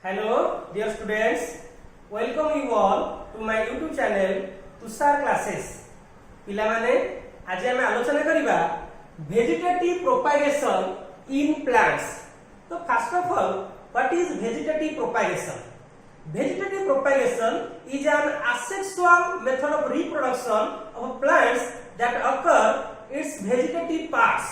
Hello, dear students. Welcome you all to my YouTube channel Tushar Classes. पिला माने आज हम आलोचना करिबा vegetative propagation in plants. तो first of all, what is vegetative propagation? Vegetative propagation is an asexual method of reproduction of plants that occur its vegetative parts.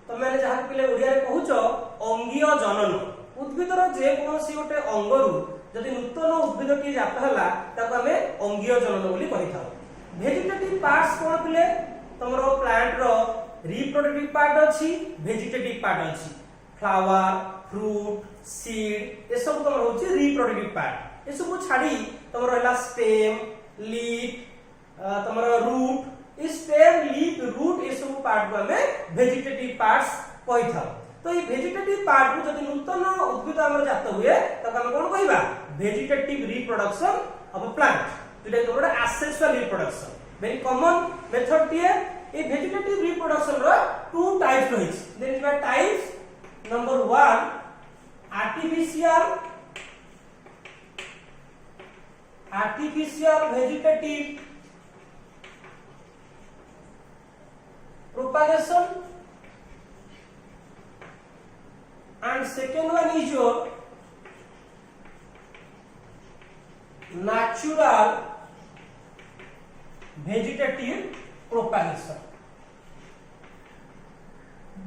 तो मैंने जहाँ पिले ओडिया रे कहूचो अंगीय जनन उद्भिदर जे कोनोसी गोटे अंगरु जदि नूतन उद्भिदटी जात हला ताको हमें अंगीय जनन बोली कहिथाउ। वेजिटेटिव पार्ट्स कोन पिले तमरो प्लांट रो रिप्रोडक्टिव पार्ट अछि, वेजिटेटिव पार्ट अछि। फ्लावर, फ्रूट, सीड ए सब तमरो होछि रिप्रोडक्टिव पार्ट। ए सब छाडी तमरो रहला स्टेम, लीफ, तमरो रूट, स्टेम, लीफ, रूट ए सब पार्ट को हमें वेजिटेटिव पार्ट्स कहिथाउ। तो ये वेजिटेटिव पार्ट को जदि नूतन उद्भिद हमर जात हुए त हम कोन कहिबा vegetative reproduction of a plant. It is not essential reproduction, very common method टिए। ए वेजिटेटिव रिप्रोडक्शन रो टू टाइप्स रहिछ। There is types number 1 artificial vegetative propagation, and second one is your natural vegetative propagation.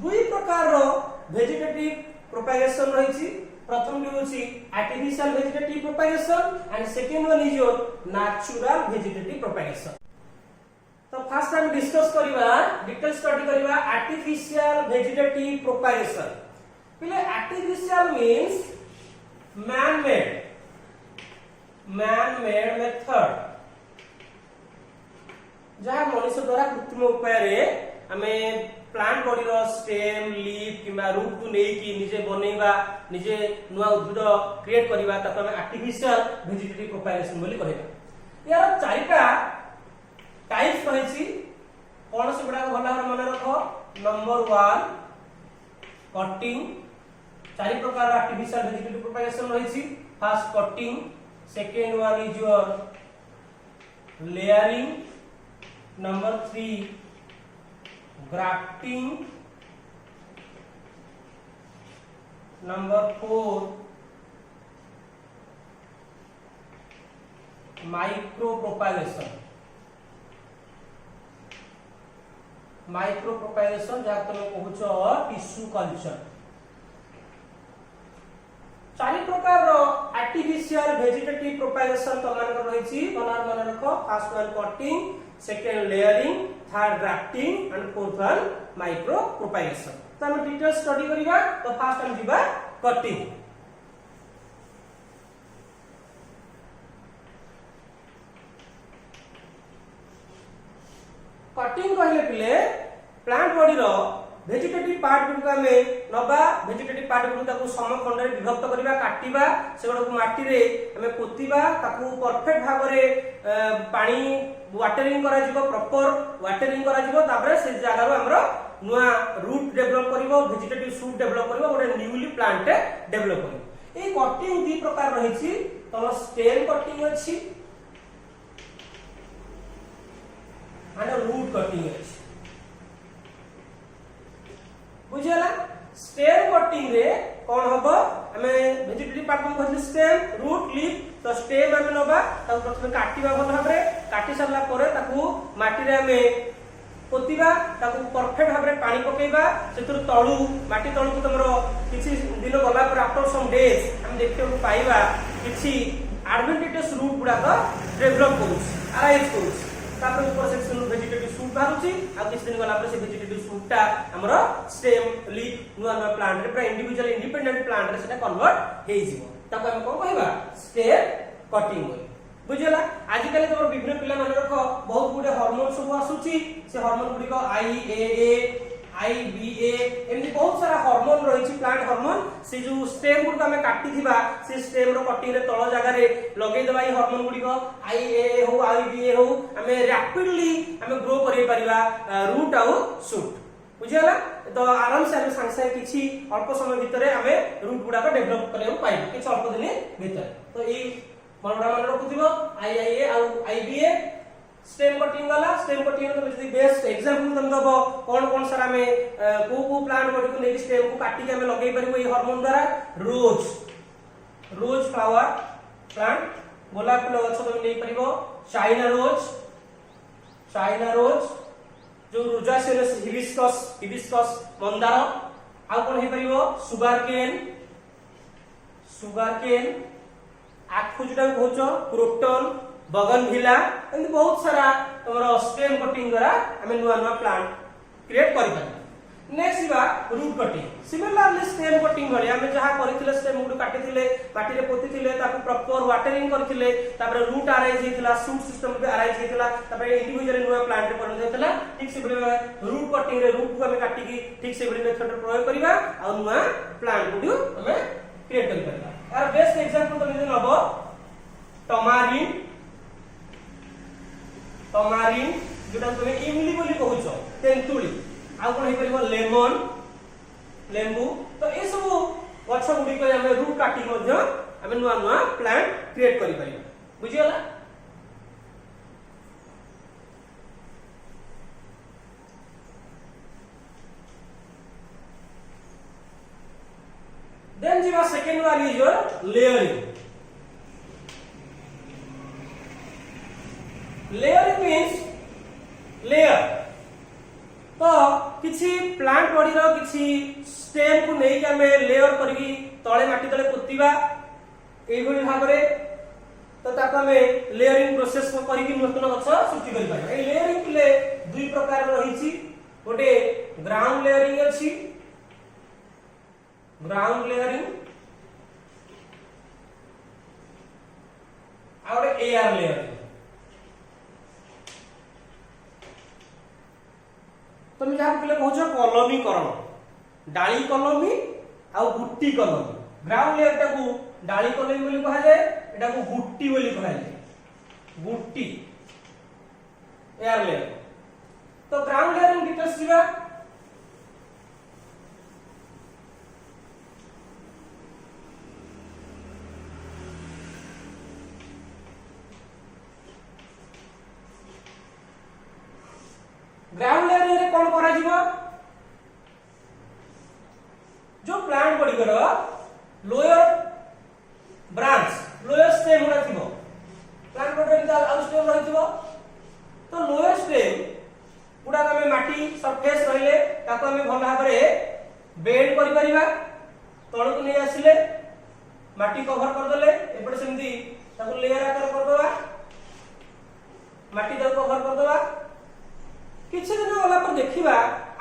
दुई प्रकार रो vegetative propagation रहिछि। प्रथम टी होछि artificial vegetative propagation and second one is your natural vegetative propagation. तो first हम discuss करिबा डिटेल स्टडी करिबा आर्टिफिशियल वेजिटेटिव प्रोपागेशन। पहिले artificial means man made method, जहा मनुष्य द्वारा कृत्रिम उपाय रे हमें प्लांट बॉडी रो स्टेम, लीफ किबा रूट को नै कि निजे बनेबा, निजे नुवा उद्भिद क्रिएट करिबा त हमें आर्टिफिशियल वेजिटेटिव प्रोपागेशन बोली कहबा। यार चारिटा टाइप्स रहिछि। कोन से गुडा भला भाबरे मन रखो। नंबर 1 कटिंग, चारि प्रकार आर्टिफिशियल वेजिटेटिव प्रोपागेशन रहिछि। First cutting, second one is your layering, number 3 grafting, number 4 micro propagation. Micro propagation जहाँ तुम कहूच टिश्यू कल्चर। चारि प्रकार रो आर्टिफिशियल वेजिटेटिव प्रोपागेशन तो मान रहिछि। मन रखो। First one cutting, second layering, third grafting and fourth one micro propagation. तो हम डिटेल स्टडी करिबा। तो फर्स्ट हम दिबा कटिंग। कटिंग कहले पिले प्लांट बॉडी रो वेजिटेटिव पार्ट गुड को हमें नबा, वेजिटेटिव पार्ट गुड ताको समखंड रे विभक्त करिबा, काटिबा, सेगुडा को माटी रे हमें पोतिबा, ताको परफेक्ट भाव रे पानी वाटरिंग करा जिवो, प्रॉपर वाटरिंग करा जिवो। तापर से जागा रो हमरो नुवा रूट डेवलप करिवो, वेजिटेटिव शूट डेवलप करिवो, गोटे न्यूली प्लांट डेवलप करिवो। ए कटिंग दी प्रकार रहिछि। तम स्टेम कटिंग अछि and root cutting अछि। बुझियला स्टेम कटिंग रे कोन हबो, हमें वेजिटेटिव पार्ट को कहले स्टेम, रूट, लीफ। तो स्टेम हमें नबा, ताको प्रथमे काटिबा भल भाबरे, काटि सरला परे ताको माटी रे हमें पोतिबा, ताको परफेक्ट भाबरे पानी पकेइबा, सेतुर तळु माटी तळु को तमरो किछि दिन गला पर आफ्टर सम डेज हम देखियो पाइबा किछि एडवांटेजेस रूट गुडा का डेवलप करूछ, अराइज करूछ। तापर ऊपर सेक्शन वेजिटेटिव शूट बारुची, आ किछ दिन गला पर से वेजिटेटिव शूटटा हमरो स्टेम, लीफ नुवा नुवा प्लांट रे पूरा इंडिविजुअल इंडिपेंडेंट प्लांट रे सेटा कन्वर्ट हेइ जिवो। ताको हम कोन कहबा स्टेम कटिंग बोली। बुझियला आज काले तमरो विभिन्न पिला मन रखो बहुत गुडे हार्मोन सब आसुची। से हार्मोन गुडी को IAA, IBA एमनी बहुत सारा हार्मोन रहिछि, प्लांट हार्मोन। से जो स्टेम गुड हमें काटी थिबा, से स्टेम रो कटिंग रे तळ जागा रे लगेइ दबा। ई हार्मोन गुडी को IAA हो IBA हो हमें रैपिडली हमें ग्रो करै परिबा रूट आउ शूट। बुझिगला तो आराम से हम संग संग किछि अल्प समय भितरे हमें रूट गुडा को डेवलप करले पाइबा किछि अल्प दिन भितरे तो ए मनोडा मन रखुथिबो आईआईए आ आईबीए स्टेम कटिंग वाला स्टेम कटिंग तो जदी बेस्ट एग्जांपल तुम दबो कोन सारा में को प्लांट बॉडी को नेक्स्ट स्टेम को काटी के हमें लगेई परबो ए हार्मोन द्वारा रोज फ्लावर प्लांट गोलाप फूल गछ तुम नै परबो चाइना रोज जो रोजासियस हिबिस्कस मंदार आ कोन हे परिबो सुगर केन आखु जोटा कहउचो क्रोटन बगनविला एंड बहुत सारा हमर स्टेम कटिंग द्वारा हमें नुआ प्लांट क्रिएट करि पाबो नेक्स्ट बा root cutting similarly stem cutting भले हमें जहां करिथिले स्टेम गुड काटिथिले माटी रे पोतिथिले ताकू प्रॉपर वाटरिंग करथिले तापर रूट अरेंज हेतिला शूट सिस्टम पे अरेंज हेतिला तापर इंडिविजुअली नुआ प्लांट रे परिणत हेतिला ठीक से बले रूट कटिंग रे रूट को हमें काटी की ठीक से बले मेथड प्रयोग करबा आ नुआ प्लांट गुड हमें क्रिएट कर करबा यार बेस्ट एग्जांपल तो जे नबो टमारिन जोटा तुमे इमली बोली कहउछो तेंतुली आ कोन हे परिबो लेमन लेंबू तो ए सब गछ गुडी को हमें रूट काटी मध्य हमें नुआ प्लांट क्रिएट करि परिबा बुझियला देन जीवा second one is your layering means layer तो किछि प्लांट बॉडी रो किछि स्टेम को नै के हमें लेयर करगी तळे माटी तळे पोतिबा एई भली भाबरे तो ताको हमें लेयरिंग प्रोसेस को करगी नूतन गछ सृष्टि करि पाबा ए लेयरिंग ले दुई प्रकार रहिछि गोटे ग्राउंड लेयरिंग अछि ग्राउंड लेयरिंग और एयर लेयरिंग तुम जहाँ कहले कहछ कलमीकरण डाली कलमी आ गुट्टी कलमी ग्राउंड लेयर टाकू डाली कलमी बोली कहा जाए एटा को गुट्टी बोली कहा जाए गुट्टी एयर लेयर तो ग्राउंड लेयर डिटेल्स दिबा ग्राउंड लेयर रे कोन करा जीवो जो प्लांट बॉडी करो लोअर ब्रांच लोअर स्टेम गुडा थिबो प्लांट बॉडी रे आउ स्टेम रहिथिबो तो लोअर स्टेम गुडा हमें माटी सरफेस रहिले ताको हमें भल भाबरे बेड करि परिबा तळ को नै आसीले माटी कवर कर देले एपटे सेमती ताको लेयर आकार कर दवा माटी ताको कवर कर दवा किछि दिन वाला पर देखिबा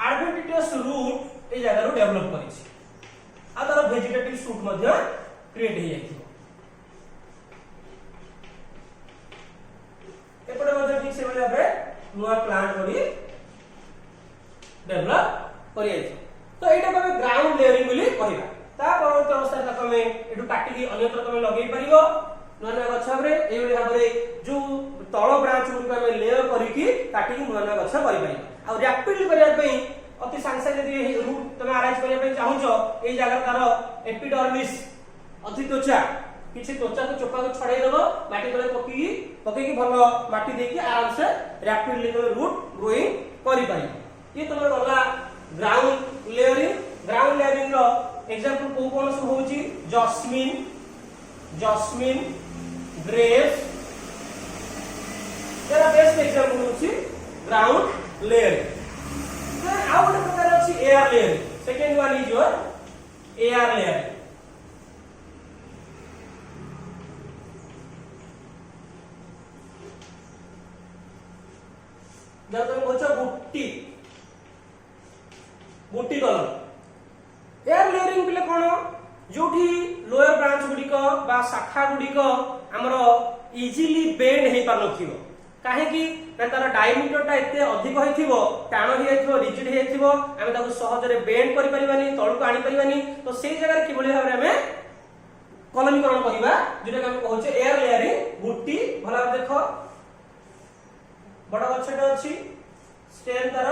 एडवेंटिशियस रूट ए जगह रो डेवलप करिछि आ तार वेजिटेटिव सूट मध्ये क्रिएट हे जाइछो एपटे मध्ये ठीक से भाबे नुआ प्लांट बॉडी डेवलप करि जाइछो तो एटा को ग्राउंड लेयरिंग बोली कहिबा ता परवर्ती अवस्था तक हमें एटु काटी की अन्यत्र तमे लगेई परिबो नुआ गछ भाबरे एई भली भाबरे जो तळ ब्रांच गुडी हमें लेयर करी की काटी की नुआ गछ करि पाई आ रैपिडली करिया पई अति सांसा यदि रूट तमे अरेंज करिया पई चाहूछो एई जगह तार एपिडर्मिस अति त्वचा किछि त्वचा को चोपा को छड़ाई देबो माटी तळे पकी की भलो माटी दे की आराम से रैपिडली तमे रूट ग्रोइंग करि पाई ये तमे गला ग्राउंड लेयरिंग रो एग्जांपल कोन सब होउची जस्मिन ग्रेप्स तेरा बेस्ट एग्जांपल होउची ग्राउंड लेयरिंग देन आउट प्रकार अछि air layering second one is your air layering जब तुम कहछो गुट्टी कलर एयर लेयरिंग बिले कोन जोठी लोअर ब्रांच गुडी को बा शाखा गुडी को हमरो इजीली बेंड हे पर नथिबो काहे कि तार डायमीटर ता एते अधिक होइथिबो टाण हे जाइथिबो रिजिड हे जाइथिबो हम ताको सहज रे बेंड करि परिबानी तळु को आनी परिबानी तो सेई जगह रे किबोली भाबरे हमें कलमीकरण करिबा जेटा हम कहउचे एयर लेयरिंग गुट्टी भला देखो बड़ गछटा अछि स्टेम तार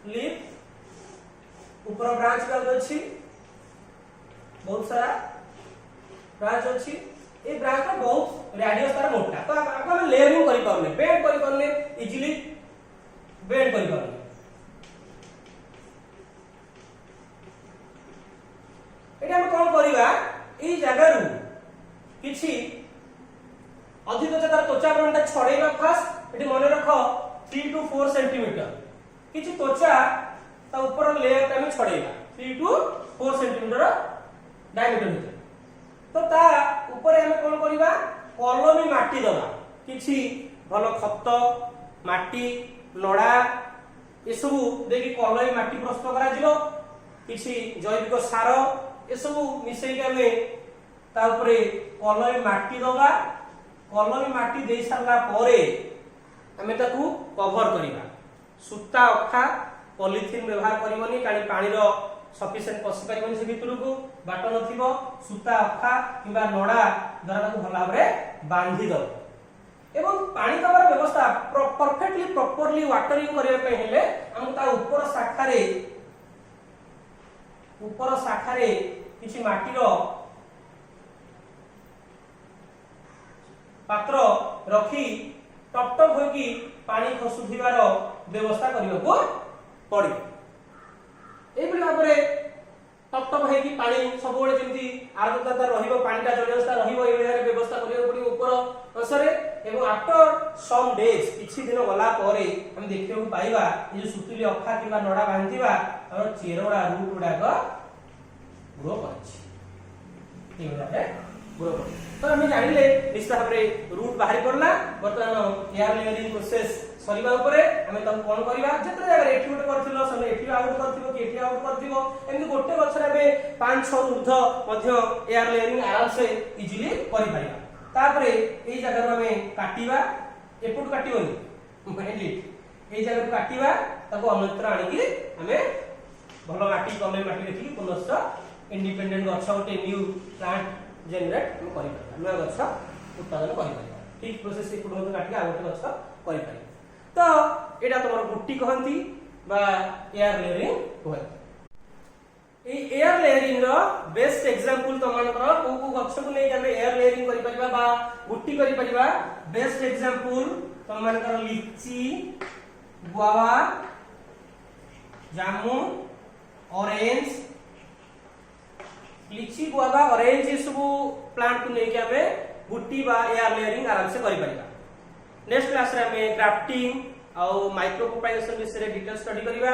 लीफ ऊपर ब्रांच भी अछि बहुत सारा ब्रांच अछि ए ब्रांच का बहुत रेडियस तार मोटा तो आपको हम लेयरिंग करि पारने बेंड करि पारने इजीली बेंड करि पारने एटा हम कोन करिवा ई जगह किछि अधिक जगह त्वचा ब्रणटा छड़ेगा फास्ट एटी मन रख 3 to 4 सेंटीमीटर किछि त्वचा ता ऊपर लेयर ता में छड़ेगा 3 to 4 सेंटीमीटर डायमीटर भितर तो ता ऊपर हम कोन करिवा कलमी माटी दबा किछि भलो खत माटी नडा ए सब देखि कलमी माटी प्रस्तुत करा जिवो किछि जैविक सार ए सब मिसै के हमें ता ऊपर कलमी माटी दबा कलमी माटी दे सारला परे हमें ताकू कवर करिवा सूता अखा पॉलिथिन व्यवहार करबनी कानी पानी रो सफिशिएंट पसी परिबनी से भितर को बाट नथिबो सूता अखा किबा नडा द्वारा ताकू भला भाबरे बांधी दो एवं पानी दबार व्यवस्था परफेक्टली प्रॉपर्ली वाटरिंग करिया पे हेले हम ता ऊपर शाखारे किछि माटी रो पात्र रखी टप टप होकी पानी खसुथिबार व्यवस्था करिवको पड़ी एबे भाबरे टप टप होकी पानी सब बेले जेमति आर्द्रता रहिबो पानीटा जलवस्था रहिबो ए बेले व्यवस्था करिवको पड़ी ऊपर असरे एवं आफ्टर सम डेज किछि दिन गला परे हम देखियो पाइबा ए जो सुतुली अखा किबा नडा बांधिबा और चेरोडा रूट गुडा को ग्रो करछि ए बेले ग्रो कर तो हम जानिले निश्चित भाव में रूट बाहरी पड़ला बर्तमान एयर लेयरिंग प्रोसेस सरीबा ऊपर हमें तब कोन करबा जते जगह एठी गोटे करथिलो सने एठी आउट करथिबो कि एठी आउट करथिबो एमि गोटे गछरे हमें 5-6 ऊर्ध्व मध्य एयर लेयरिंग आराम से इजीली करि पारिबा तापरे एई जगह हमें काटिबा एपुट काटिबोनी मेनली एई जगह काटिबा ताको अन्यत्र आनी कि हमें भलो माटी कमे माटी देखि पुनश्च इंडिपेंडेंट गछ गोटे न्यू प्लांट जनरेट हम करि पारिबा नया गछ उत्पादन करि पारिबा ठीक प्रोसेस एपुट मते काटि आ गोटे गछ करि पारिबा तो एटा तमर गुट्टी कहंती बा एयर लेयरिंग कहंती ए एयर लेयरिंग रो बेस्ट एग्जांपल तमनकर को गछ को नै हम एयर लेयरिंग करि पारिबा बा गुट्टी करि पारिबा बेस्ट एग्जांपल तमनकर लीची गुआवा जामुन ऑरेंज लीची गुआवा ऑरेंज ये सब प्लांट को लेके हमें गुट्टी बा एयर लेयरिंग आराम से करि परिबा नेक्स्ट क्लास रे हमें क्राफ्टिंग और माइक्रो प्रोपागेशन विषय रे डिटेल स्टडी करिबा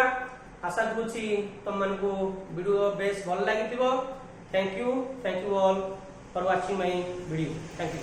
आशा करूची तुम मन को वीडियो बेस भल लागिथिबो thank you all for watching my video thank you.